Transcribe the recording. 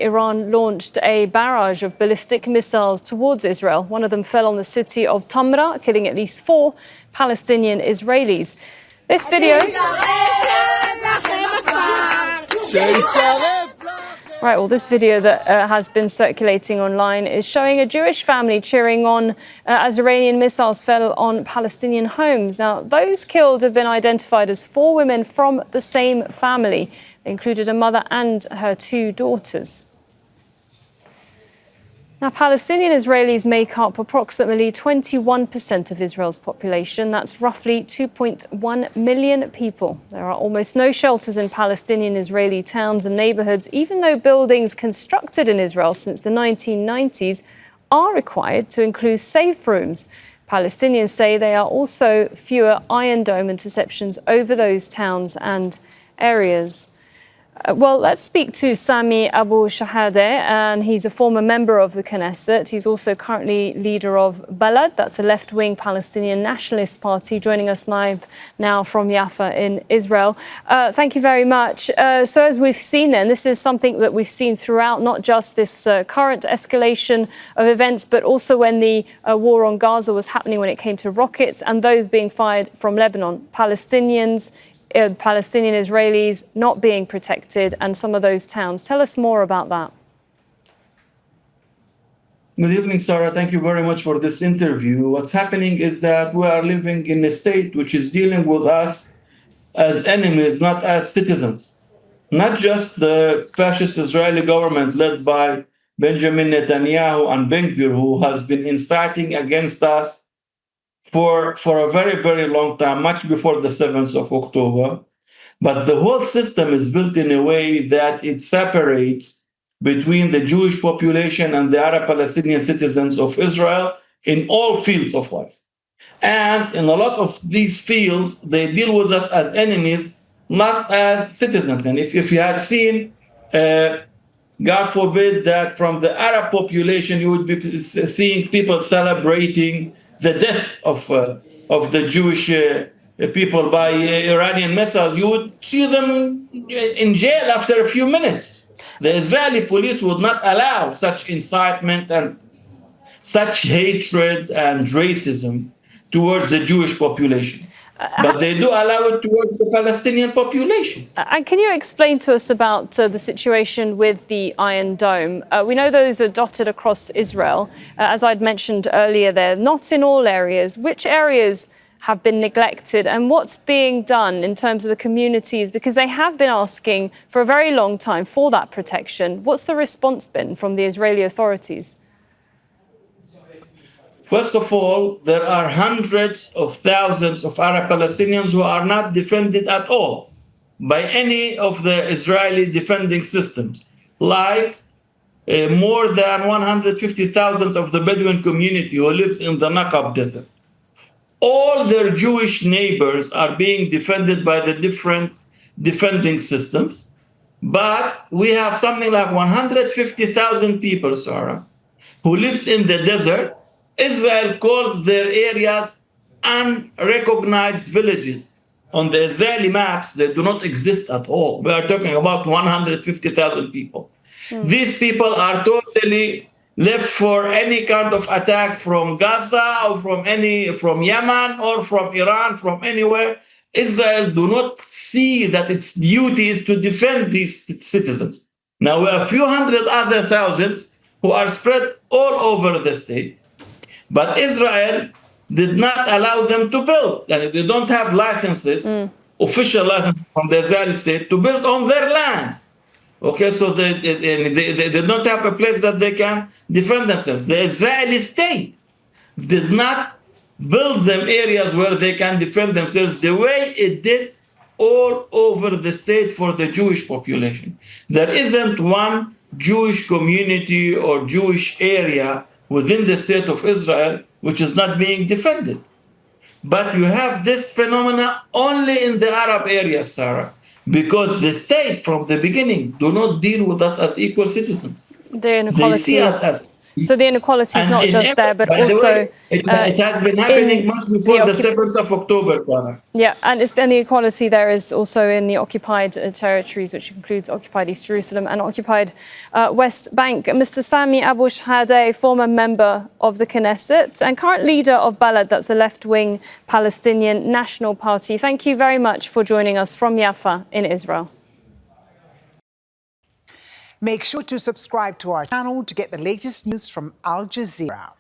Iran launched a barrage of ballistic missiles towards Israel. One of them fell on the city of Tamra, killing at least 4 Palestinian Israelis. This video... Right, well, this video that has been circulating online is showing a Jewish family cheering on as Iranian missiles fell on Palestinian homes. Now, those killed have been identified as 4 women from the same family. They included a mother and her 2 daughters. Now, Palestinian Israelis make up approximately 21% of Israel's population. That's roughly 2.1 million people. There are almost no shelters in Palestinian Israeli towns and neighbourhoods, even though buildings constructed in Israel since the 1990s are required to include safe rooms. Palestinians say there are also fewer Iron Dome interceptions over those towns and areas. Well, let's speak to Sami Abou Shehadeh, and he's a former member of the Knesset. He's also currently leader of Balad, that's a left-wing Palestinian nationalist party, joining us live now from Jaffa in Israel. Thank you very much. So as we've seen then, this is something that we've seen throughout, not just this current escalation of events, but also when the war on Gaza was happening, when it came to rockets and those being fired from Lebanon. Palestinian Israelis not being protected and some of those towns. Tell us more about that. Good evening, Sarah. Thank you very much for this interview. What's happening is that we are living in a state which is dealing with us as enemies, not as citizens. Not just the fascist Israeli government led by Benjamin Netanyahu and Ben Gvir, who has been inciting against us for a very, very long time, much before the 7th of October. But the whole system is built in a way that it separates between the Jewish population and the Arab Palestinian citizens of Israel in all fields of life. And in a lot of these fields, they deal with us as enemies, not as citizens. And if you had seen, God forbid, that from the Arab population, you would be seeing people celebrating the death of the Jewish people by Iranian missiles, you would see them in jail after a few minutes. The Israeli police would not allow such incitement and such hatred and racism towards the Jewish population. But they do allow it towards the Palestinian population. And can you explain to us about the situation with the Iron Dome? We know those are dotted across Israel. As I'd mentioned earlier, they're not in all areas. Which areas have been neglected and what's being done in terms of the communities? Because they have been asking for a very long time for that protection. What's the response been from the Israeli authorities? First of all, there are hundreds of thousands of Arab Palestinians who are not defended at all by any of the Israeli defending systems, like more than 150,000 of the Bedouin community who lives in the Naqab Desert. All their Jewish neighbors are being defended by the different defending systems, but we have something like 150,000 people, Sarah, who lives in the desert. Israel calls their areas unrecognized villages. On the Israeli maps, they do not exist at all. We are talking about 150,000 people. These people are totally left for any kind of attack from Gaza or from Yemen or from Iran, from anywhere. Israel do not see that its duty is to defend these citizens. Now, we have a few hundred other thousands who are spread all over the state. But Israel did not allow them to build. And they don't have licenses, official licenses from the Israeli state to build on their lands. Okay, so they don't have a place that they can defend themselves. The Israeli state did not build them areas where they can defend themselves the way it did all over the state for the Jewish population. There isn't one Jewish community or Jewish area within the state of Israel which is not being defended. But you have this phenomena only in the Arab area, Sarah, because the state from the beginning do not deal with us as equal citizens. The inequality they see us as So the inequality is And not just there, but by the also way, it has been happening much before the 7th of October, Farah. Yeah, and the equality there is also in the occupied territories, which includes occupied East Jerusalem and occupied West Bank. Mr. Sami Abou Shehadeh, former member of the Knesset and current leader of Balad, that's a left-wing Palestinian National Party. Thank you very much for joining us from Jaffa in Israel. Make sure to subscribe to our channel to get the latest news from Al Jazeera.